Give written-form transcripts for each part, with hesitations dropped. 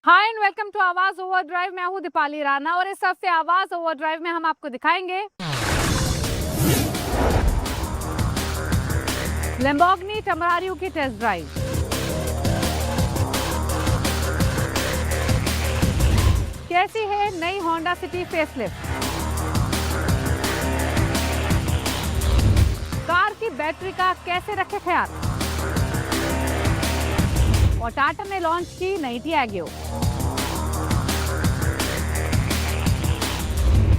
Hi and welcome to आवाज overdrive. मैं हूं दीपाली राणा और इस हफ्ते आवाज ओवरड्राइव में हम आपको दिखाएंगे लैम्बोर्गिनी टेम्परारियो की टेस्ट ड्राइव, कैसी है नई होंडा सिटी फेसलिफ्ट, कार की बैटरी का कैसे रखे ख्याल और टाटा ने लॉन्च की नई टियागो।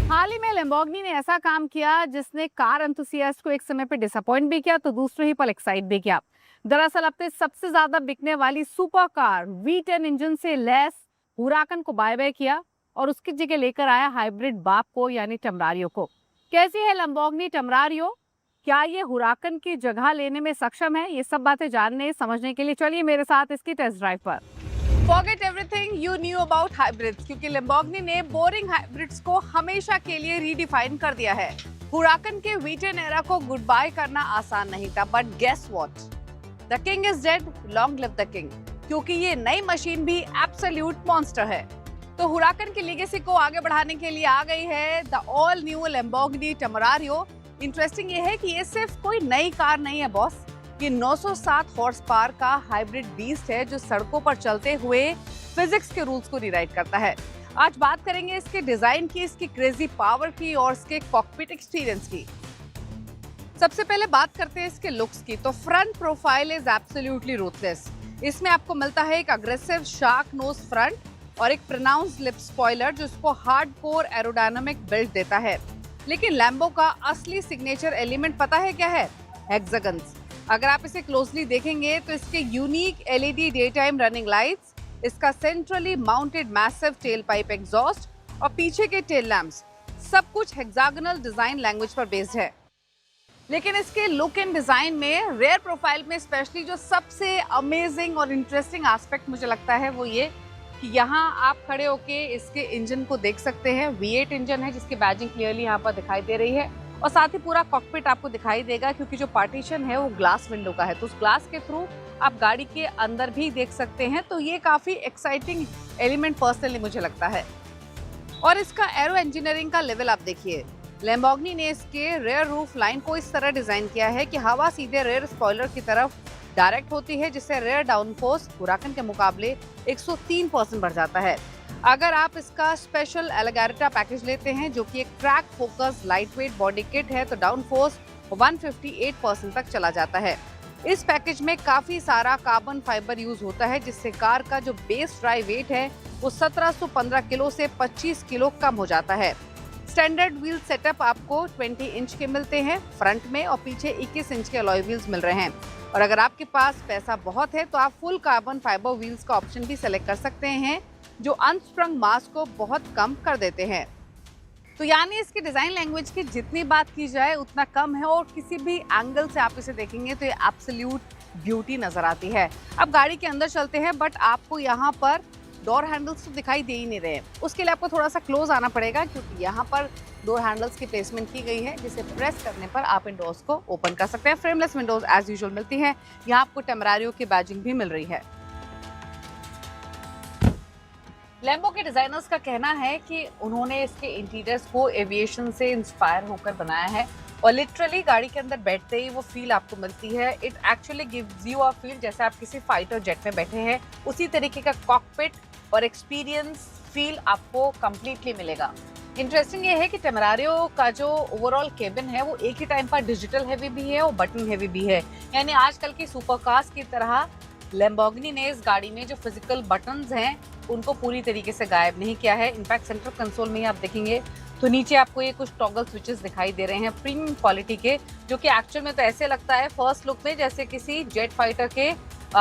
हाल ही में लैम्बोर्गिनी ने ऐसा काम किया जिसने कार एंथुसियास्ट को एक समय पे डिसअपॉइंट भी किया तो दूसरे ही पल एक्साइट भी किया। दरअसल अपने सबसे ज्यादा बिकने वाली सुपर कार V10 इंजन से लैस हुराकन को बाय बाय किया और उसकी जगह लेकर आया हाइब्रिड बाप को यानी टेम्परारियो को। कैसी है लैम्बोर्गिनी टेम्परारियो, क्या ये हुराकन की जगह लेने में सक्षम है? ये सब बातें जानने समझने के लिए चलिए मेरे साथ इसकी टेस्ट ड्राइव पर। Forget everything you knew about hybrids, क्योंकि Lamborghini ने बोरिंग हाइब्रिड्स को हमेशा के लिए रीडिफाइन कर दिया है। हुराकन के V10 एरा को गुड बाय करना आसान नहीं था, but guess what, the king is dead, long live the king, क्योंकि ये नई मशीन भी एब्सोल्यूट मॉन्स्टर है। तो हुराकन की लेगेसी को आगे बढ़ाने के लिए आ गई है the all new Lamborghini Temerario। Interesting ये है कि ये सिर्फ कोई नई कार नहीं है बॉस, ये 907 हॉर्स पावर का हाइब्रिड बीस्ट है जो सड़कों पर चलते हुए फिजिक्स के रूल्स को रीराइट करता है। आज बात करेंगे इसके डिजाइन की, इसकी क्रेजी पावर की और इसके कॉकपिट एक्सपीरियंस की। सबसे पहले बात करते हैं इसके लुक्स की। तो front profile is absolutely ruthless. इसमें आपको मिलता है एक अग्रेसिव शार्क नोज फ्रंट और एक प्रोनाउंस्ड लिप स्पॉइलर जो इसको हार्डकोर एरोडायनामिक बिल्ड देता है। लेकिन लैम्बो का असली सिग्नेचर एलिमेंट पता है क्या है? हेक्सागन्स। अगर आप इसे क्लोजली देखेंगे तो इसके unique LED day time running lights, इसका centrally mounted massive tail pipe exhaust और पीछे के टेल लैम्प्स, सब कुछ हेक्सागोनल डिजाइन लैंग्वेज पर बेस्ड है। लेकिन इसके लुक एंड डिजाइन में रेयर प्रोफाइल में स्पेशली जो सबसे अमेजिंग और इंटरेस्टिंग एस्पेक्ट मुझे लगता है वो ये कि यहाँ आप खड़े होके इसके इंजन को देख सकते हैं। V8 इंजन है जिसकी बैजिंग क्लियरली यहाँ पर दिखाई दे रही है और साथ ही पूरा कॉकपिट आपको दिखाई देगा क्योंकि जो पार्टीशन है वो ग्लास विंडो का है, तो उस ग्लास के थ्रू आप गाड़ी के अंदर भी देख सकते हैं। तो ये काफी एक्साइटिंग एलिमेंट पर्सनली मुझे लगता है। और इसका एरो इंजीनियरिंग का लेवल आप देखिए। लैम्बोर्गिनी ने इसके रेयर रूफ लाइन को इस तरह डिजाइन किया है कि हवा सीधे रेयर स्पॉइलर की तरफ डायरेक्ट होती है, जिससे रेयर डाउनफोर्स हुराकन के मुकाबले 103% बढ़ जाता है। अगर आप इसका स्पेशल एलेगारिटा पैकेज लेते हैं जो कि एक track focus lightweight body kit है, तो डाउनफोर्स 158% तक चला जाता है। इस पैकेज में काफी सारा कार्बन फाइबर यूज होता है जिससे कार का जो बेस ड्राइव वेट है वो 1715 किलो से 25 किलो कम हो जाता है। स्टैंडर्ड व्हील सेटअप आपको 20 इंच के मिलते हैं फ्रंट में और पीछे 21 इंच के अलॉय व्हील्स मिल रहे हैं। और अगर आपके पास पैसा बहुत है तो आप फुल कार्बन फाइबर व्हील्स का ऑप्शन भी सेलेक्ट कर सकते हैं जो अनस्ट्रंग मास को बहुत कम कर देते हैं। तो यानी इसकी डिजाइन लैंग्वेज की जितनी बात की जाए उतना कम है और किसी भी एंगल से आप इसे देखेंगे तो ये एब्सोल्यूट ब्यूटी नजर आती है। अब गाड़ी के अंदर चलते हैं, बट आपको यहाँ पर डोर हैंडल्स तो दिखाई दे ही नहीं रहे। उसके लिए आपको थोड़ा सा क्लोज आना पड़ेगा क्योंकि यहाँ पर डोर हैंडल्स की प्लेसमेंट की गई है जिसे प्रेस करने पर आप इन डोर्स को ओपन कर सकते हैं। फ्रेमलेस विंडोज एज यूजुअल मिलती हैं। यहाँ आपको टेम्परारियो की बैजिंग भी मिल रही है। लैम्बो के डिजाइनर्स का कहना है कि उन्होंने इसके इंटीरियर्स को एविएशन से इंस्पायर होकर बनाया है और लिटरली गाड़ी के अंदर बैठते ही वो फील आपको मिलती है। It actually gives you a feel जैसे आप किसी फाइटर जेट में बैठे हैं, उसी तरीके का कॉकपिट और एक्सपीरियंस फील आपको कंप्लीटली मिलेगा। इंटरेस्टिंग ये है कि टेम्परारियो का जो ओवरऑल केबिन है वो एक ही टाइम पर डिजिटल हैवी भी है और बटन हैवी भी है। यानी आजकल की सुपर कार्स की तरह लैम्बोर्गिनी ने इस गाड़ी में जो फिजिकल बटन्स हैं उनको पूरी तरीके से गायब नहीं किया है। इनफैक्ट सेंट्रल कंसोल में ही आप देखेंगे तो नीचे आपको ये कुछ टॉगल स्विचेस दिखाई दे रहे हैं प्रीमियम क्वालिटी के, जो कि एक्चुअल में तो ऐसे लगता है फर्स्ट लुक में जैसे किसी जेट फाइटर के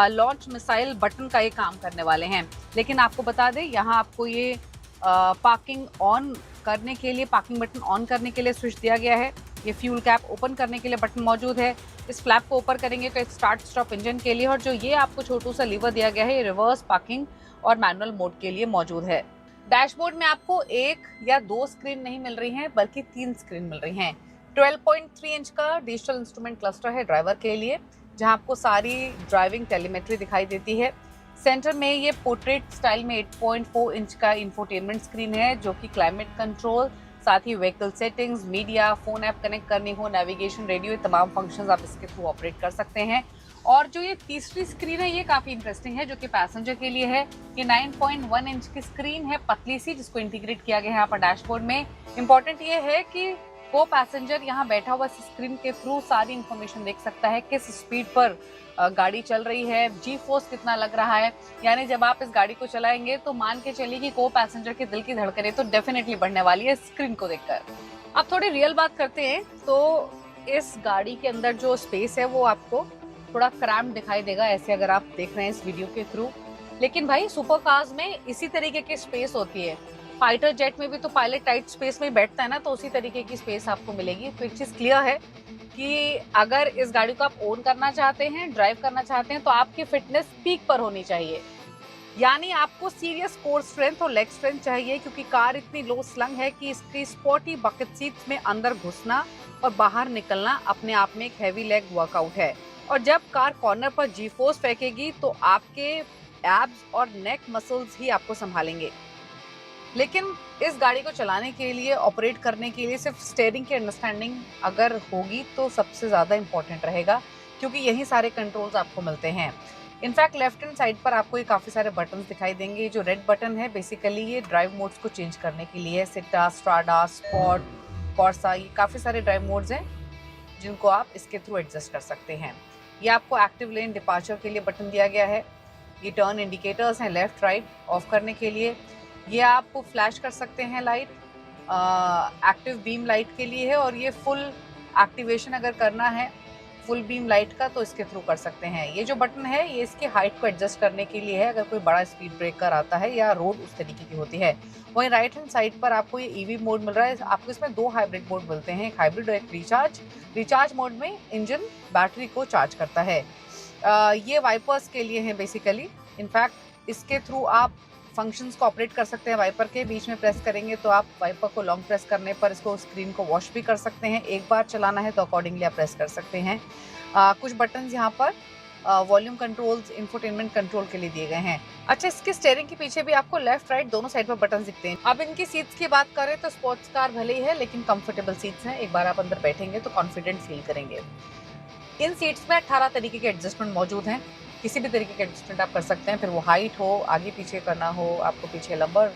लॉन्च मिसाइल बटन का ये काम करने वाले हैं। लेकिन आपको बता दें यहाँ आपको ये पार्किंग ऑन करने के लिए, पार्किंग बटन ऑन करने के लिए स्विच दिया गया है। ये फ्यूल कैप ओपन करने के लिए बटन मौजूद है। इस फ्लैप को ओपन करेंगे तो एक स्टार्ट स्टॉप इंजन के लिए, और जो ये आपको छोटू सा लीवर दिया गया है ये रिवर्स पार्किंग और मैनुअल मोड के लिए मौजूद है। डैशबोर्ड में आपको एक या दो स्क्रीन नहीं मिल रही हैं बल्कि 3 स्क्रीन मिल रही हैं। 12.3 इंच का डिजिटल इंस्ट्रूमेंट क्लस्टर है ड्राइवर के लिए, जहां आपको सारी ड्राइविंग टेलीमेट्री दिखाई देती है। सेंटर में ये पोर्ट्रेट स्टाइल में 8.4 इंच का इंफोटेनमेंट स्क्रीन है जो कि क्लाइमेट कंट्रोल, साथ ही vehicle settings, media, phone app connect करनी हो, नेविगेशन, रेडियो, ये तमाम फंक्शंस आप इसके थ्रू ऑपरेट कर सकते हैं। और जो ये तीसरी स्क्रीन है ये काफ़ी इंटरेस्टिंग है जो कि पैसेंजर के लिए है। ये 9.1 इंच की स्क्रीन है, पतली सी, जिसको इंटीग्रेट किया गया है यहाँ पर डैशबोर्ड में। इंपॉर्टेंट ये है कि को पैसेंजर यहाँ बैठा हुआ स्क्रीन के थ्रू सारी इंफॉर्मेशन देख सकता है, किस स्पीड पर गाड़ी चल रही है, जी फोर्स कितना लग रहा है। यानी जब आप इस गाड़ी को चलाएंगे तो मान के चलिए कि को पैसेंजर के दिल की धड़कनें तो डेफिनेटली बढ़ने वाली है स्क्रीन को देखकर। अब थोड़ी रियल बात करते हैं तो इस गाड़ी के अंदर जो स्पेस है वो आपको थोड़ा क्रैम्प दिखाई देगा ऐसे अगर आप देख रहे हैं इस वीडियो के थ्रू। लेकिन भाई सुपर कार्स में इसी तरीके की स्पेस होती है। फाइटर जेट में भी तो पायलट टाइट स्पेस में बैठता है ना, तो उसी तरीके की स्पेस आपको मिलेगी। तो एक चीज क्लियर है कि अगर इस गाड़ी को आप ओन करना चाहते हैं, ड्राइव करना चाहते हैं, तो आपकी फिटनेस पीक पर होनी चाहिए। यानी आपको सीरियस कोर स्ट्रेंथ और लेग स्ट्रेंथ चाहिए, क्योंकि कार इतनी लो स्लंग है कि इसकी स्पोर्टी बकेट सीट्स में अंदर घुसना और बाहर निकलना अपने आप में एक हैवी लेग वर्कआउट है। और जब कार कॉर्नर पर जी फोर्स फेंकेगी तो आपके एब्स और नेक मसल्स ही आपको संभालेंगे। लेकिन इस गाड़ी को चलाने के लिए, ऑपरेट करने के लिए सिर्फ स्टीयरिंग की अंडरस्टैंडिंग अगर होगी तो सबसे ज़्यादा इंपॉर्टेंट रहेगा, क्योंकि यही सारे कंट्रोल्स आपको मिलते हैं। इनफैक्ट लेफ्ट हैंड साइड पर आपको ये काफ़ी सारे बटन्स दिखाई देंगे। जो रेड बटन है बेसिकली ये ड्राइव मोड्स को चेंज करने के लिए है। सिटा, स्ट्राडा, स्पॉट, कॉर्सा, ये काफ़ी सारे ड्राइव मोड्स हैं जिनको आप इसके थ्रू एडजस्ट कर सकते हैं। ये आपको एक्टिव लेन डिपार्चर के लिए बटन दिया गया है। ये टर्न इंडिकेटर्स हैं लेफ्ट राइट ऑफ करने के लिए। ये आप फ्लैश कर सकते हैं लाइट, एक्टिव बीम लाइट के लिए है। और ये फुल एक्टिवेशन अगर करना है फुल बीम लाइट का तो इसके थ्रू कर सकते हैं। ये जो बटन है ये इसकी हाइट को एडजस्ट करने के लिए है, अगर कोई बड़ा स्पीड ब्रेकर आता है या रोड उस तरीके की होती है। वहीं राइट हैंड साइड पर आपको ये ईवी मोड मिल रहा है। आपको इसमें दो हाइब्रिड मोड मिलते हैं, एक हाइब्रिड और एक रिचार्ज। रिचार्ज मोड में इंजन बैटरी को चार्ज करता है। ये वाइपर्स के लिए है बेसिकली। इनफैक्ट इसके थ्रू आप फंक्शंस को ऑपरेट कर सकते हैं। वाइपर के बीच में प्रेस करेंगे तो आप वाइपर को लॉन्ग प्रेस करने पर इसको स्क्रीन को वॉश भी कर सकते हैं। एक बार चलाना है तो अकॉर्डिंगली आप प्रेस कर सकते हैं। कुछ बटन्स यहाँ पर वॉल्यूम कंट्रोल्स, इंफोटेनमेंट कंट्रोल के लिए दिए गए हैं। अच्छा, इसके स्टीयरिंग के पीछे भी आपको लेफ्ट राइट दोनों साइड पर बटन दिखते हैं। अब इनकी सीट्स की बात करें तो स्पोर्ट्स कार भले ही है लेकिन कंफर्टेबल सीट्स हैं। एक बार आप अंदर बैठेंगे तो कॉन्फिडेंट फील करेंगे। इन सीट्स में 18 तरीके के एडजस्टमेंट मौजूद हैं। किसी भी तरीके के एडजस्टमेंट आप कर सकते हैं, फिर वो हाइट हो, आगे पीछे करना हो, आपको पीछे लंबर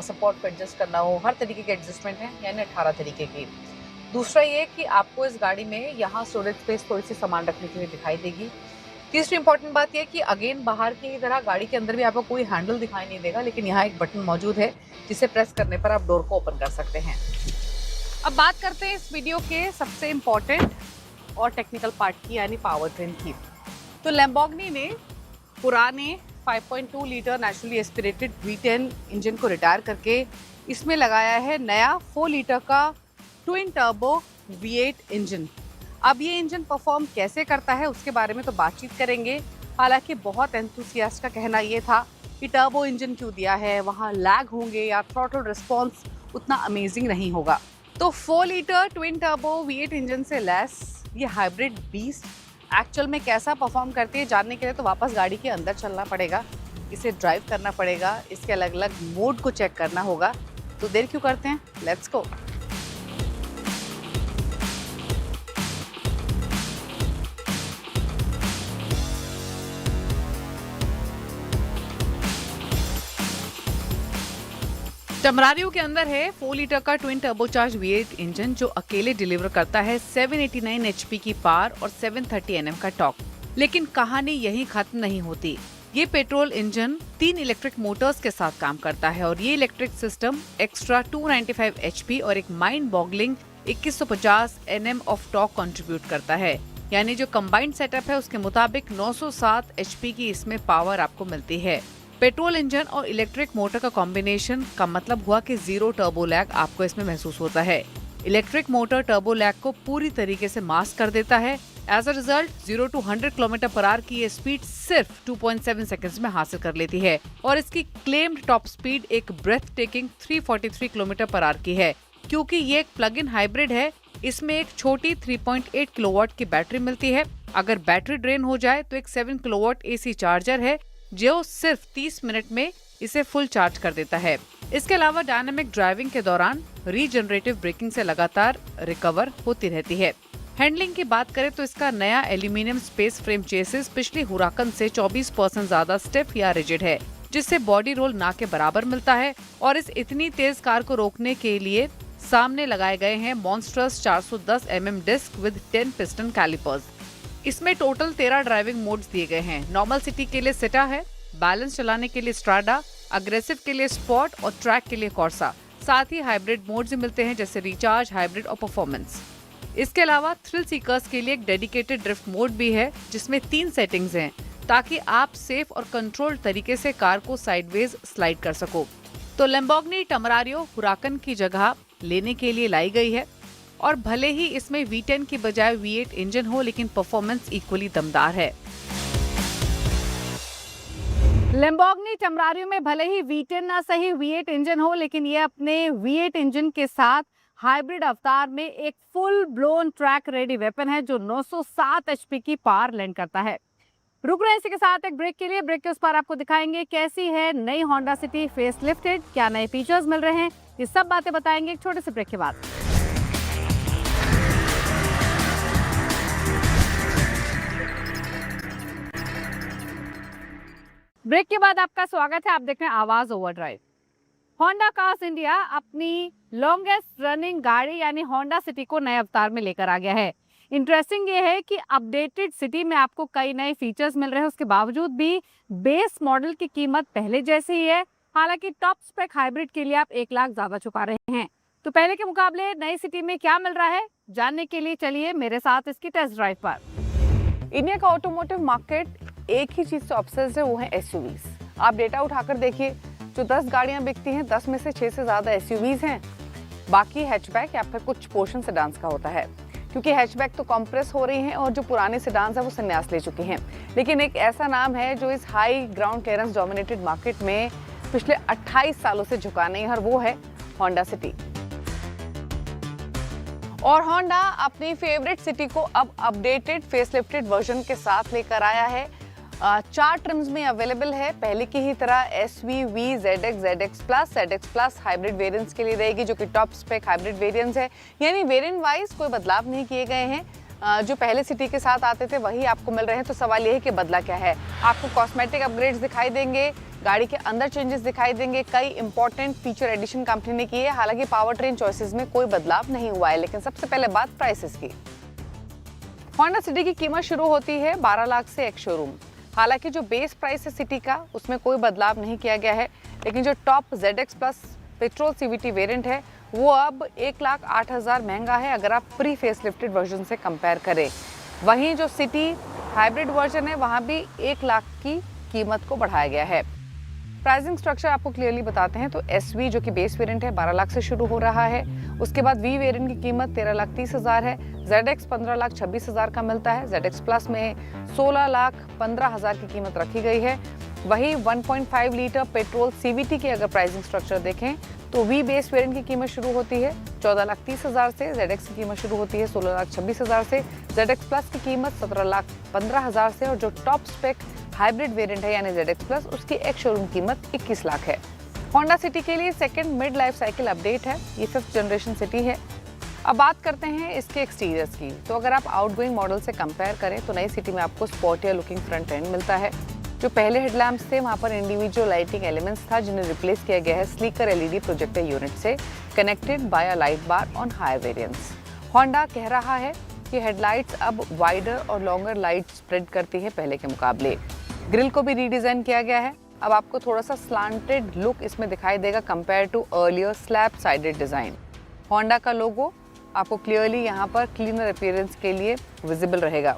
सपोर्ट को एडजस्ट करना हो, हर तरीके के एडजस्टमेंट हैं, यानी 18 तरीके की। दूसरा ये कि आपको इस गाड़ी में यहाँ स्टोरेज स्पेस थोड़ी सी सामान रखने के लिए दिखाई देगी। तीसरी इंपॉर्टेंट बात यह कि अगेन बाहर की तरह गाड़ी के अंदर भी आपको कोई हैंडल दिखाई नहीं देगा, लेकिन यहाँ एक बटन मौजूद है जिसे प्रेस करने पर आप डोर को ओपन कर सकते हैं। अब बात करते हैं इस वीडियो के सबसे इम्पोर्टेंट और टेक्निकल पार्ट की, यानी पावर ट्रेन की। तो लैम्बोर्गिनी ने पुराने 5.2 litre naturally aspirated V10 engine को रिटायर करके इसमें लगाया है नया 4 लीटर का ट्विन टर्बो V8 इंजन। अब ये इंजन परफॉर्म कैसे करता है उसके बारे में तो बातचीत करेंगे। हालांकि बहुत एंथुसियास्ट का कहना ये था कि टर्बो इंजन क्यों दिया है, वहाँ लैग होंगे या थ्रॉटल रिस्पॉन्स उतना अमेजिंग नहीं होगा। तो 4 litre twin turbo V8 engine से लेस ये हाइब्रिड बीस्ट एक्चुअल में कैसा परफॉर्म करती है जानने के लिए तो वापस गाड़ी के अंदर चलना पड़ेगा, इसे ड्राइव करना पड़ेगा, इसके अलग अलग मोड को चेक करना होगा। तो देर क्यों करते हैं, लेट्स गो। टमरारियो के अंदर है 4 लीटर का ट्विन टर्बोचार्ज V8 इंजन जो अकेले डिलीवर करता है 789 HP की पावर और 730 Nm का टॉर्क। लेकिन कहानी यहीं खत्म नहीं होती। ये पेट्रोल इंजन 3 इलेक्ट्रिक मोटर्स के साथ काम करता है और ये इलेक्ट्रिक सिस्टम एक्स्ट्रा 295 HP और एक mind boggling 2150 Nm of torque contribute करता है। यानी जो कंबाइंड सेटअप है उसके मुताबिक 907 HP की इसमें पावर आपको मिलती है। पेट्रोल इंजन और इलेक्ट्रिक मोटर का कॉम्बिनेशन का मतलब हुआ कि जीरो टर्बो लैग आपको इसमें महसूस होता है। इलेक्ट्रिक मोटर टर्बो लैग को पूरी तरीके से मास्क कर देता है। As a result 0 to 100 km/h की ये स्पीड सिर्फ 2.7 सेकंड्स में हासिल कर लेती है और इसकी क्लेम्ड टॉप स्पीड एक ब्रेथ टेकिंग 343 km/h की है। क्योंकि ये एक प्लग इन हाइब्रिड है, इसमें एक छोटी 3.8 किलोवाट की बैटरी मिलती है। अगर बैटरी ड्रेन हो जाए तो एक 7 किलोवाट AC चार्जर है जो सिर्फ 30 मिनट में इसे फुल चार्ज कर देता है। इसके अलावा डायनामिक ड्राइविंग के दौरान रीजनरेटिव ब्रेकिंग से लगातार रिकवर होती रहती है। हैंडलिंग की बात करें तो इसका नया एल्यूमिनियम स्पेस फ्रेम चेसिस पिछली हुराकन से 24% ज्यादा स्टिफ या रिजिड है, जिससे बॉडी रोल ना के बराबर मिलता है। और इस इतनी तेज कार को रोकने के लिए सामने लगाए गए हैं monstrous 410 mm disc with 10 piston calipers. इसमें टोटल 13 ड्राइविंग मोड्स दिए गए हैं। नॉर्मल सिटी के लिए सिटा है, बैलेंस चलाने के लिए स्ट्राडा, अग्रेसिव के लिए स्पॉट और ट्रैक के लिए कॉर्सा। साथ ही हाइब्रिड मोड्स भी मिलते हैं जैसे रिचार्ज, हाइब्रिड और परफॉर्मेंस। इसके अलावा थ्रिल सीकर्स के लिए एक डेडिकेटेड ड्रिफ्ट मोड भी है जिसमें 3 सेटिंग्स हैं ताकि आप सेफ और कंट्रोल तरीके से कार को साइडवेज स्लाइड कर सको। तो लैम्बोर्गिनी टेम्परारियो हुराकन की जगह लेने के लिए लाई गई है और भले ही इसमें V10 की बजाय V8 इंजन हो, लेकिन परफॉर्मेंस इक्वली दमदार है। लैम्बोर्गिनी टेम्परारियो में भले ही V10 ना सही V8 इंजन हो, लेकिन ये अपने V8 इंजन के साथ हाइब्रिड अवतार में एक full blown track ready weapon है जो 907 HP की पावर लैंड करता है। रुक रहे हैं इसी के साथ एक ब्रेक के लिए। ब्रेक के उस पर आपको दिखाएंगे कैसी है नई होंडा सिटी फेस लिफ्टेड, क्या नए फीचर्स मिल रहे हैं, ये सब बातें बताएंगे एक छोटे से ब्रेक के बाद। ब्रेक के बाद आपका स्वागत है। आप देख रहे हैं आवाज ओवरड्राइव। होंडा कार्स इंडिया अपनी लॉन्गेस्ट रनिंग गाड़ी यानी होंडा सिटी को नए अवतार में लेकर आ गया है। इंटरेस्टिंग ये है कि अपडेटेड सिटी में आपको कई नए फीचर्स मिल रहे हैं, उसके बावजूद भी बेस मॉडल की कीमत पहले जैसी ही है। हालांकि टॉप स्पेक हाइब्रिड के लिए आप 1 लाख ज्यादा चुका रहे हैं। तो पहले के मुकाबले नई सिटी में क्या मिल रहा है, जानने के लिए चलिए मेरे साथ इसकी टेस्ट ड्राइव पर। इंडिया का ऑटोमोटिव मार्केट एक ही चीज से ऑब्सेस्ड है, वो है एसयूवीज। आप डेटा उठाकर देखिए, जो 10 गाड़ियां बिकती हैं 10 में से 6 से ज्यादा एसयूवीज हैं। बाकी हैचबैक या फिर कुछ पोर्शन सेडान्स का होता है, क्योंकि हैचबैक तो कंप्रेस हो रही हैं और जो पुराने सेडान्स हैं वो संन्यास ले चुकी हैं। लेकिन एक ऐसा नाम है जो इस high ground clearance dominated market में पिछले 28 सालों से झुका नहीं है, और वो है होंडा सिटी। और होंडा अपनी फेवरेट सिटी को अब अपडेटेड फेसलिफ्टेड वर्जन के साथ लेकर आया है। 4 ट्रिम्स में अवेलेबल है। पहले की ही तरह SV, V, ZX, ZX Plus, ZX Plus hybrid variants के लिए रहेगी, जो कि टॉप स्पेक हाइब्रिड वेरिएंट्स है। यानी वेरिएंट वाइज कोई बदलाव नहीं किए गए हैं। जो पहले सिटी के साथ आते थे वही आपको मिल रहे हैं। तो सवाल ये है कि बदला क्या है। आपको कॉस्मेटिक अपग्रेड्स दिखाई देंगे, गाड़ी के अंदर चेंजेस दिखाई देंगे, कई इंपॉर्टेंट फीचर एडिशन कंपनी ने किए। हालांकि पावर ट्रेन चॉइसेस में कोई बदलाव नहीं हुआ है। लेकिन सबसे पहले बात प्राइसेस की। होंडा सिटी की कीमत शुरू होती है 12 लाख से एक शोरूम। हालांकि जो बेस प्राइस है सिटी का उसमें कोई बदलाव नहीं किया गया है, लेकिन जो top ZX Plus petrol CVT variant है वो अब 1,08,000 महंगा है अगर आप प्री फेसलिफ्टेड वर्जन से कंपेयर करें। वहीं जो सिटी हाइब्रिड वर्जन है वहाँ भी 1 लाख की कीमत को बढ़ाया गया है। प्राइसिंग स्ट्रक्चर आपको क्लियरली बताते हैं तो SV जो कि बेस वेरिएंट है 12 लाख से शुरू हो रहा है। उसके बाद V वेरिएंट की कीमत 13,30,000 है। ZX 15,26,000 का मिलता है। ZX Plus में 16,15,000 की कीमत रखी गई है। वही 1.5 लीटर पेट्रोल CVT के अगर प्राइसिंग स्ट्रक्चर देखें तो V बेस वेरिएंट की कीमत शुरू होती है 14,30,000 से। ZX की कीमत शुरू होती है 16,26,000 से। ZX Plus की कीमत 17,15,000 से। और जो टॉप स्पेक हाइब्रिड वेरिएंट है यानी ZX Plus उसकी एक शोरूम कीमत 21 लाख है। होंडा सिटी के लिए second mid life cycle update है। ये 5th जनरेशन सिटी है। अब बात करते हैं इसके एक्सटीरियर्स की। तो अगर आप आउटगोइंग मॉडल से कंपेयर करें तो नई सिटी में आपको स्पोर्टियर लुकिंग फ्रंट एंड मिलता है। जो पहले हेडलैम्प्स थे वहाँ पर इंडिविजुअल लाइटिंग एलिमेंट्स था, जिन्हें रिप्लेस किया गया है स्लीकर LED प्रोजेक्टर यूनिट से, connected by a light bar on higher variants. Honda कह रहा है कि हेडलाइट्स अब वाइडर और लॉन्गर लाइट स्प्रेड करती है पहले के मुकाबले। ग्रिल को भी रीडिजाइन किया गया है। अब आपको थोड़ा सा स्लांटेड लुक इसमें दिखाई देगा compare to earlier slab sided design. Honda का लोगो आपको क्लियरली यहाँ पर क्लीनर अपीयरेंस के लिए विजिबल रहेगा।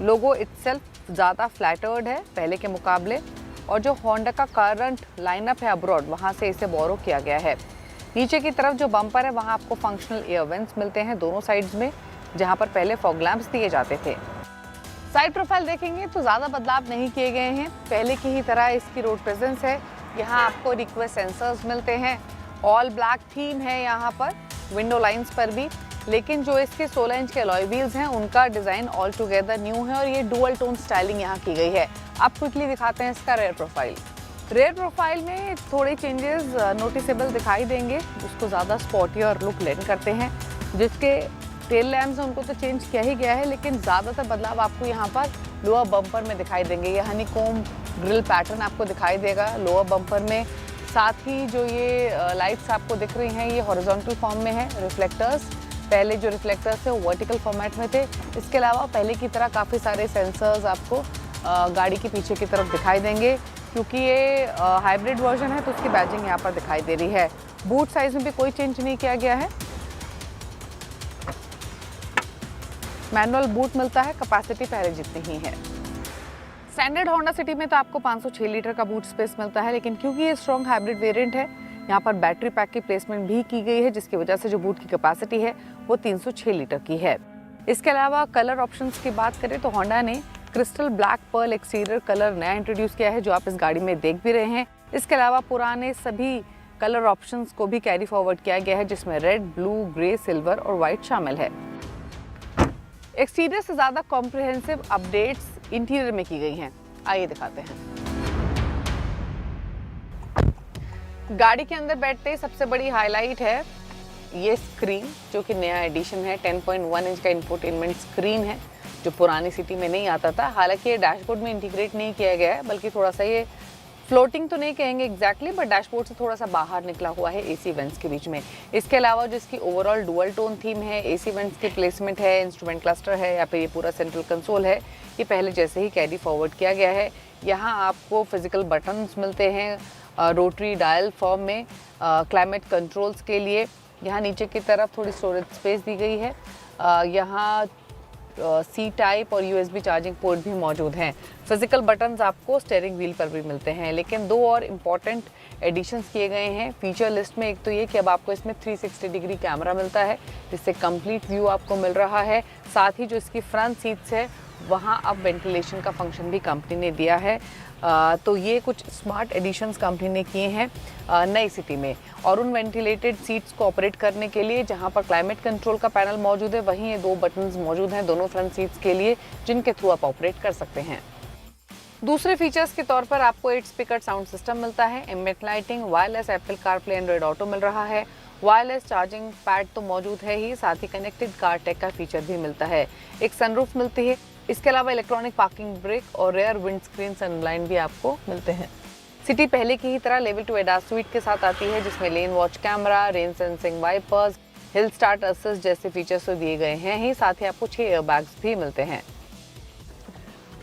लोगो इटसेल्फ ज़्यादा फ्लैटर्ड है पहले के मुकाबले, और जो होंडा का करंट लाइनअप है अब्रॉड वहाँ से इसे बोरो किया गया है। नीचे की तरफ जो बम्पर है वहाँ आपको फंक्शनल एयर वेंट्स मिलते हैं दोनों साइड्स में, जहाँ पर पहले फॉग लैंप्स दिए जाते थे। साइड प्रोफाइल देखेंगे तो ज़्यादा बदलाव नहीं किए गए हैं। पहले की ही तरह इसकी रोड प्रेजेंस है। यहाँ आपको रिक्वेस्ट सेंसर्स मिलते हैं। ऑल ब्लैक थीम है यहाँ पर विंडो लाइंस पर भी। लेकिन जो इसके 16 इंच के अलॉय व्हील्स हैं उनका डिज़ाइन ऑल टुगेदर न्यू है और ये डुअल टोन स्टाइलिंग यहाँ की गई है। अब क्विकली दिखाते हैं इसका रेयर प्रोफाइल। रेयर प्रोफाइल में थोड़े चेंजेस नोटिसेबल दिखाई देंगे, उसको ज़्यादा स्पॉटियर लुक लेन करते हैं। जिसके टेल लैम्प्स हैं उनको तो चेंज किया ही गया है, लेकिन ज़्यादातर बदलाव आपको यहाँ पर लोअर बम्पर में दिखाई देंगे। ये हनीकॉम ग्रिल पैटर्न आपको दिखाई देगा लोअर बम्पर में। साथ ही जो ये लाइट्स आपको दिख रही हैं ये हॉरिजॉन्टल फॉर्म में है। रिफ्लेक्टर्स, पहले जो रिफ्लेक्टर्स थे वो वर्टिकल फॉर्मेट में थे। इसके अलावा पहले की तरह काफ़ी सारे सेंसर्स आपको गाड़ी के पीछे की तरफ दिखाई देंगे। क्योंकि ये हाइब्रिड वर्जन है तो उसकी बैजिंग यहाँ पर दिखाई दे रही है। बूट साइज में भी कोई चेंज नहीं किया गया है। मैनुअल बूट मिलता है, कैपेसिटी पहले जितनी ही है। स्टैंडर्ड होंडा सिटी में तो आपको 506 लीटर का बूट स्पेस मिलता है, लेकिन क्योंकि ये स्ट्रॉन्ग हाइब्रिड वेरिएंट है, यहाँ पर बैटरी पैक की प्लेसमेंट भी की गई है, जिसकी वजह से जो बूट की कैपेसिटी है वो 306 लीटर की है। इसके अलावा कलर ऑप्शंस की बात करें तो होंडा ने crystal black pearl exterior colour नया इंट्रोड्यूस किया है, जो आप इस गाड़ी में देख भी रहे हैं। इसके अलावा पुराने सभी कलर ऑप्शंस को भी कैरी फॉरवर्ड किया गया है, जिसमें रेड, ब्लू, ग्रे, सिल्वर और व्हाइट शामिल है। एक्सटीरियर से ज़्यादा कॉम्प्रिहेंसिव अपडेट्स इंटीरियर में की गई हैं। आइए दिखाते हैं। गाड़ी के अंदर बैठते ही सबसे बड़ी हाईलाइट है ये स्क्रीन, जो कि नया एडिशन है। 10.1 इंच का इंफोटेनमेंट स्क्रीन है, जो पुरानी सिटी में नहीं आता था। हालांकि ये डैशबोर्ड में इंटीग्रेट नहीं किया गया है, बल्कि थोड़ा सा ये फ्लोटिंग तो नहीं कहेंगे एग्जैक्टली, बट डैशबोर्ड से थोड़ा सा बाहर निकला हुआ है एसी वेंट्स के बीच में। इसके अलावा जो इसकी ओवरऑल डुअल टोन थीम है, एसी वेंट्स की प्लेसमेंट है, इंस्ट्रूमेंट क्लस्टर है या फिर ये पूरा सेंट्रल कंसोल है, ये पहले जैसे ही कैरी फॉरवर्ड किया गया है। यहाँ आपको फिजिकल बटन्स मिलते हैं रोटरी डायल फॉर्म में क्लाइमेट कंट्रोल्स के लिए। यहाँ नीचे की तरफ थोड़ी स्टोरेज स्पेस दी गई है। यहाँ सी टाइप और यूएसबी चार्जिंग पोर्ट भी मौजूद हैं। फिजिकल बटन्स आपको स्टीयरिंग व्हील पर भी मिलते हैं, लेकिन दो और इम्पॉर्टेंट एडिशंस किए गए हैं फीचर लिस्ट में। एक तो ये कि अब आपको इसमें 360 डिग्री कैमरा मिलता है, जिससे कंप्लीट व्यू आपको मिल रहा है। साथ ही जो इसकी फ्रंट सीट्स है वहाँ अब वेंटिलेशन का फंक्शन भी कंपनी ने दिया है। तो ये कुछ स्मार्ट एडिशंस कंपनी ने किए हैं नई सिटी में। और उन वेंटिलेटेड सीट्स को ऑपरेट करने के लिए जहां पर क्लाइमेट कंट्रोल का पैनल मौजूद है, वहीं ये दो बटन्स मौजूद हैं दोनों फ्रंट सीट्स के लिए, जिनके थ्रू आप ऑपरेट कर सकते हैं। दूसरे फीचर्स के तौर पर आपको 8 स्पीकर साउंड सिस्टम मिलता है, ambient lighting, wireless Apple CarPlay, Android Auto मिल रहा है, वायरलेस चार्जिंग पैड तो मौजूद है ही, साथ ही कनेक्टेड कार टेक का फीचर भी मिलता है। एक सनरूफ मिलती है। इसके अलावा इलेक्ट्रॉनिक पार्किंग ब्रेक और रेयर विंडस्क्रीन सनब्लाइंड भी आपको मिलते हैं। सिटी पहले की ही तरह लेवल 2 ADAS स्वीट के साथ आती है, जिसमें lane watch camera, rain sensing wipers, hill start assist जैसे फीचर्स तो दिए गए हैं ही। साथ ही आपको 6 एयरबैग्स भी मिलते हैं।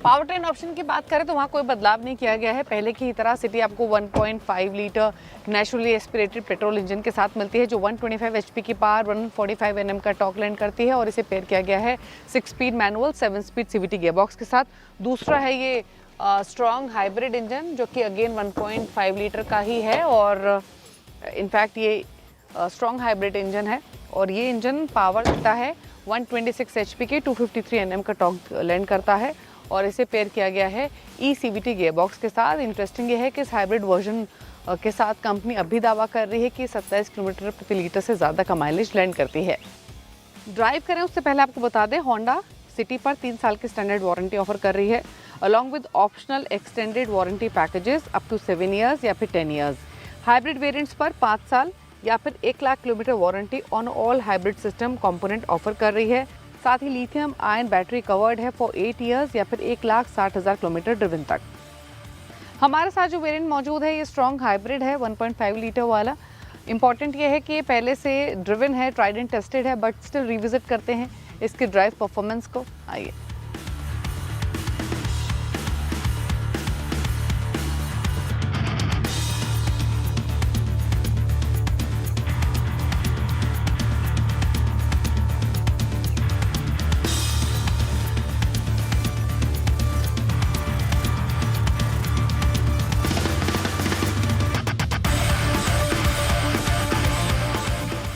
पावर ट्रेन ऑप्शन की बात करें तो वहाँ कोई बदलाव नहीं किया गया है। पहले की ही तरह सिटी आपको 1.5 litre naturally aspirated petrol engine के साथ मिलती है, जो 125 HP की पावर, 145 Nm का टॉर्क लैंड करती है। और इसे पेयर किया गया है 6 speed manual 7 speed CVT gearbox के साथ। दूसरा है ये स्ट्रॉन्ग हाइब्रिड इंजन, जो कि अगेन 1.5 लीटर का ही है और इनफैक्ट ये स्ट्रॉन्ग हाइब्रिड इंजन है। और ये इंजन पावर देता है 126 HP के, 253 Nm का टॉर्क लैंड करता है। और इसे पेयर किया गया है eCVT गियरबॉक्स के साथ। इंटरेस्टिंग ये है कि इस हाइब्रिड वर्जन के साथ कंपनी अभी दावा कर रही है कि 27 किलोमीटर प्रति लीटर से ज़्यादा का माइलेज लैंड करती है। ड्राइव करें उससे पहले आपको बता दें, होंडा सिटी पर 3 साल की स्टैंडर्ड वारंटी ऑफर कर रही है, along with optional extended warranty packages up to 7 years या फिर 10 ईयर्स। हाइब्रिड वेरिएंट्स पर 5 साल या फिर 1 lakh kilometre warranty on all hybrid system component offer कर रही है। साथ ही लिथियम आयन बैटरी कवर्ड है फॉर 8 ईयर्स या फिर 1,60,000 किलोमीटर ड्रिवन तक। हमारे साथ जो वेरिएंट मौजूद है ये स्ट्रॉन्ग हाइब्रिड है, 1.5 लीटर वाला। इंपॉर्टेंट ये है कि ये पहले से ड्रिवन है, ट्राइड एंड टेस्टेड है, बट स्टिल रिविजिट करते हैं इसके ड्राइव परफॉर्मेंस को। आइए।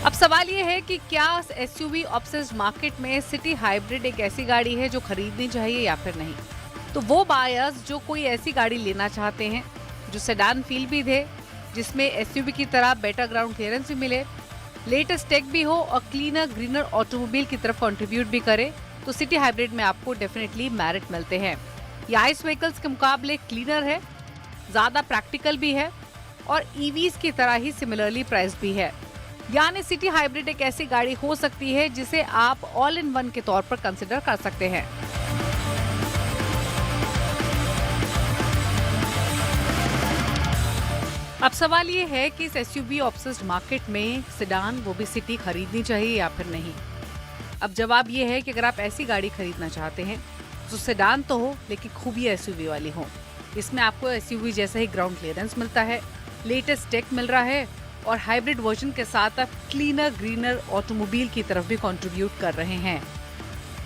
अब सवाल ये है कि क्या एसयूवी ऑब्सेस्ड मार्केट में सिटी हाइब्रिड एक ऐसी गाड़ी है जो खरीदनी चाहिए या फिर नहीं। तो वो बायर्स जो कोई ऐसी गाड़ी लेना चाहते हैं जो सेडान फील भी दे, जिसमें एसयूवी की तरह बेटर ग्राउंड क्लियरेंस भी मिले, लेटेस्ट टेक भी हो और क्लीनर ग्रीनर ऑटोमोबाइल की तरफ कंट्रीब्यूट भी करे, तो सिटी हाइब्रिड में आपको डेफिनेटली मेरिट मिलते हैं। ये आइस व्हीकल्स के मुकाबले क्लीनर है, ज्यादा प्रैक्टिकल भी है और ईवीज की तरह ही सिमिलरली प्राइस्ड भी है। यानी सिटी हाइब्रिड एक ऐसी गाड़ी हो सकती है जिसे आप ऑल इन वन के तौर पर कंसिडर कर सकते हैं। अब सवाल ये है कि इस एसयूवी ऑब्सेस्ड मार्केट में सेडान वो भी सिटी खरीदनी चाहिए या फिर नहीं। अब जवाब ये है कि अगर आप ऐसी गाड़ी खरीदना चाहते हैं तो सेडान तो हो लेकिन खूबी एसयूवी वाली हो। इसमें आपको एसयूवी जैसा ही ग्राउंड क्लियरेंस मिलता है, लेटेस्ट टेक मिल रहा है और हाइब्रिड वर्जन के साथ आप क्लीनर ग्रीनर ऑटोमोबाइल की तरफ भी कंट्रीब्यूट कर रहे हैं।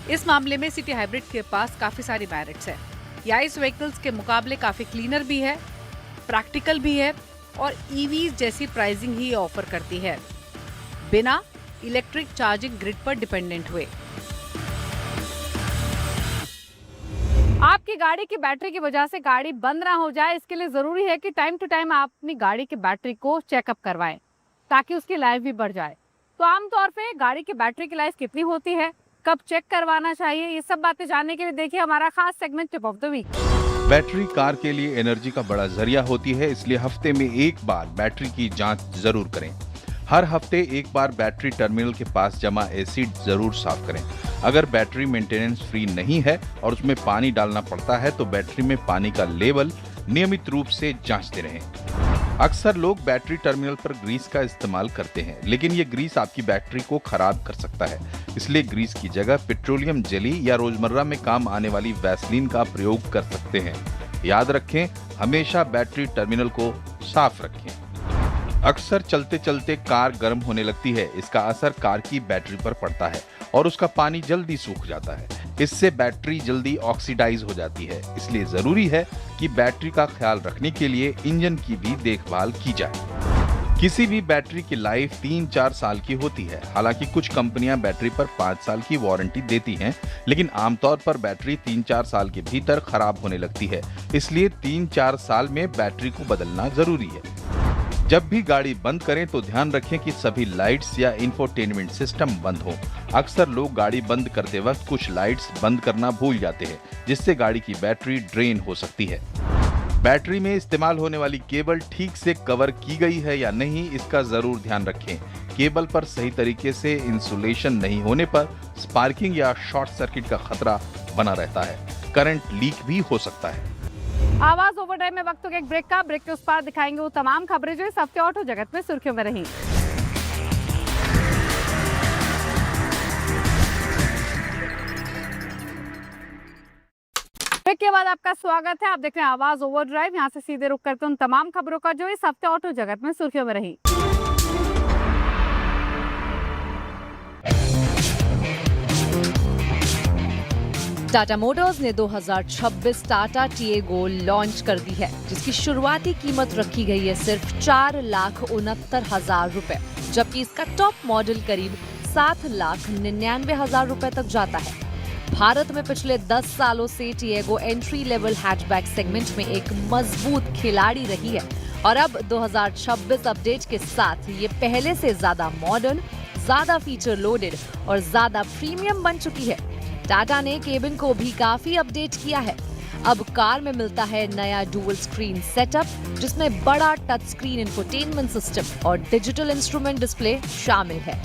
इस मामले में सिटी हाइब्रिड के पास काफी सारी मेरिट्स है। ये आइस व्हीकल्स के मुकाबले काफी क्लीनर भी है, प्रैक्टिकल भी है और ईवीज जैसी प्राइसिंग ही ऑफर करती है, बिना इलेक्ट्रिक चार्जिंग ग्रिड पर डिपेंडेंट हुए। आपकी गाड़ी की बैटरी की वजह से गाड़ी बंद ना हो जाए, इसके लिए जरूरी है कि टाइम टू टाइम आप अपनी गाड़ी की बैटरी को चेकअप करवाएं ताकि उसकी लाइफ भी बढ़ जाए। तो आमतौर पे गाड़ी की बैटरी की लाइफ कितनी होती है, कब चेक करवाना चाहिए, ये सब बातें जानने के लिए देखिए हमारा खास segment tip of the week. Battery car के लिए एनर्जी का बड़ा जरिया होती है, इसलिए हफ्ते में एक बार बैटरी की जांच जरूर करें। हर हफ्ते एक बार बैटरी टर्मिनल के पास जमा एसिड जरूर साफ करें। अगर बैटरी मेंटेनेंस फ्री नहीं है और उसमें पानी डालना पड़ता है तो बैटरी में पानी का लेवल नियमित रूप से जांचते रहें। अक्सर लोग बैटरी टर्मिनल पर ग्रीस का इस्तेमाल करते हैं, लेकिन ये ग्रीस आपकी बैटरी को खराब कर सकता है। इसलिए ग्रीस की जगह पेट्रोलियम जेली या रोजमर्रा में काम आने वाली वैसलीन का प्रयोग कर सकते हैं। याद रखें, हमेशा बैटरी टर्मिनल को साफ रखें। अक्सर चलते चलते कार गर्म होने लगती है। इसका असर कार की बैटरी पर पड़ता है और उसका पानी जल्दी सूख जाता है। इससे बैटरी जल्दी ऑक्सीडाइज हो जाती है। इसलिए जरूरी है कि बैटरी का ख्याल रखने के लिए इंजन की भी देखभाल की जाए। किसी भी बैटरी की लाइफ 3-4 साल की होती है। हालांकि कुछ कंपनियां बैटरी पर 5 साल की वारंटी देती हैं, लेकिन आमतौर पर बैटरी 3-4 साल के भीतर खराब होने लगती है। इसलिए 3-4 साल में बैटरी को बदलना जरूरी है। जब भी गाड़ी बंद करें तो ध्यान रखें कि सभी लाइट्स या इंफोटेनमेंट सिस्टम बंद हो। अक्सर लोग गाड़ी बंद करते वक्त कुछ लाइट्स बंद करना भूल जाते हैं, जिससे गाड़ी की बैटरी ड्रेन हो सकती है। बैटरी में इस्तेमाल होने वाली केबल ठीक से कवर की गई है या नहीं, इसका जरूर ध्यान रखें। केबल पर सही तरीके से इंसुलेशन नहीं होने पर स्पार्किंग या शॉर्ट सर्किट का खतरा बना रहता है। करंट लीक भी हो सकता है। आवाज ओवरटाइम में वक्त हो गया एक ब्रेक का। ब्रेक के उस पार दिखाएंगे वो तमाम खबरें जो इस हफ्ते ऑटो जगत में सुर्खियों में रही। ब्रेक के बाद आपका स्वागत है। आप देख रहे हैं आवाज ओवरड्राइव। यहाँ से सीधे रुक करके उन तमाम खबरों का जो इस हफ्ते ऑटो जगत में सुर्खियों में रही। टाटा मोटर्स ने 2026 टाटा टिएगो लॉन्च कर दी है, जिसकी शुरुआती कीमत रखी गई है सिर्फ 4,69,000 रुपए, जबकि इसका टॉप मॉडल करीब 7,99,000 रुपए तक जाता है। भारत में पिछले 10 सालों से Tiago entry level hatchback segment में एक मजबूत खिलाड़ी रही है और अब 2026 अपडेट के साथ ये पहले से ज्यादा मॉडर्न, ज्यादा फीचर लोडेड और ज्यादा प्रीमियम बन चुकी है। टाटा ने केबिन को भी काफी अपडेट किया है। अब कार में मिलता है नया डुअल स्क्रीन सेटअप, जिसमें बड़ा टच स्क्रीन इंफोटेनमेंट सिस्टम और डिजिटल इंस्ट्रूमेंट डिस्प्ले शामिल है।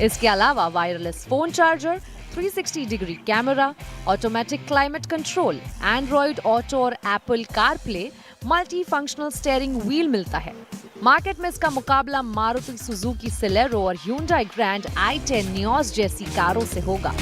इसके अलावा wireless phone charger, 360 degree camera, automatic climate control, Android Auto और Apple CarPlay, multi functional steering wheel मिलता है। मार्केट में इसका मुकाबला मारुति सुजुकी सिलेरो और ह्यूंडई ग्रैंड i10 नियोस जैसी कारों से होगा।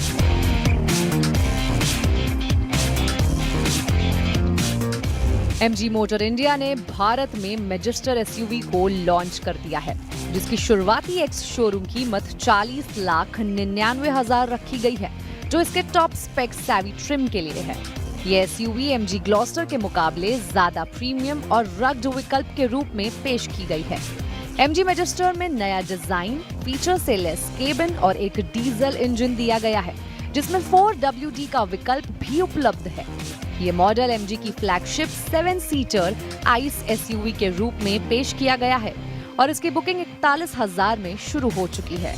एमजी मोटर इंडिया ने भारत में मैजेस्टर एसयूवी को लॉन्च कर दिया है, जिसकी शुरुआती एक्स शोरूम कीमत 40,99,000 रखी गई है, जो इसके टॉप स्पेक सैवी ट्रिम के लिए है। ये एसयूवी एमजी ग्लॉस्टर के मुकाबले ज्यादा प्रीमियम और रग्ड विकल्प के रूप में पेश की गई है। एमजी मैजेस्टर में नया डिजाइन, फीचर से लेस केबिन और एक डीजल इंजन दिया गया है, जिसमें 4WD का विकल्प भी उपलब्ध है। ये मॉडल एमजी की फ्लैगशिप 7 सीटर आइस एसयूवी के रूप में पेश किया गया है और इसकी बुकिंग 41,000 में शुरू हो चुकी है।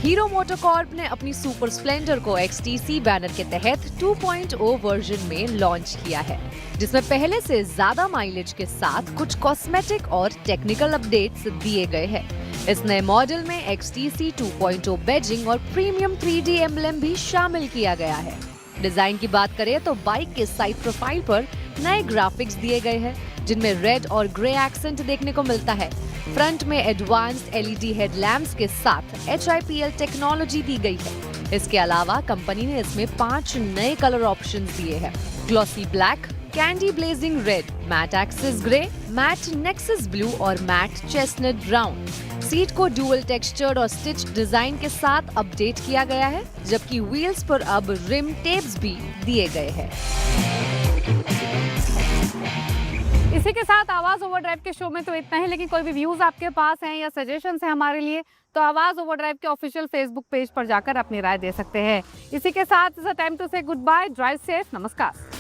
हीरो मोटोकॉर्प ने अपनी सुपर स्प्लेंडर को XTC बैनर के तहत 2.0 वर्जन में लॉन्च किया है, जिसमें पहले से ज्यादा माइलेज के साथ कुछ कॉस्मेटिक और टेक्निकल अपडेट्स दिए गए हैं। इस नए मॉडल में XTC 2.0 बैजिंग और प्रीमियम 3D एम्बलम भी शामिल किया गया है। डिजाइन की बात करें तो बाइक के साइड प्रोफाइल पर नए ग्राफिक्स दिए गए हैं, जिनमें रेड और ग्रे एक्सेंट देखने को मिलता है। फ्रंट में एडवांस्ड LED हेडलैम्प्स के साथ HIPL टेक्नोलॉजी दी गई है। इसके अलावा कंपनी ने इसमें 5 नए कलर ऑप्शंस दिए हैं: glossy black, candy blazing red, matt axis grey, matt nexus blue और मैट चेस्टनट ब्राउन। सीट को डुअल टेक्सचर्ड और स्टिच डिजाइन के साथ अपडेट किया गया है, जबकि व्हील्स पर अब रिम टेप्स भी दिए गए हैं। इसी के साथ आवाज ओवरड्राइव के शो में तो इतना ही, लेकिन कोई भी व्यूज आपके पास हैं या सजेशंस हैं हमारे लिए, तो आवाज ओवरड्राइव के ऑफिशियल फेसबुक पेज पर जाकर अपनी राय दे सकते हैं। इसी के साथ टाइम टू से गुड बाय, ड्राइव सेफ, नमस्कार।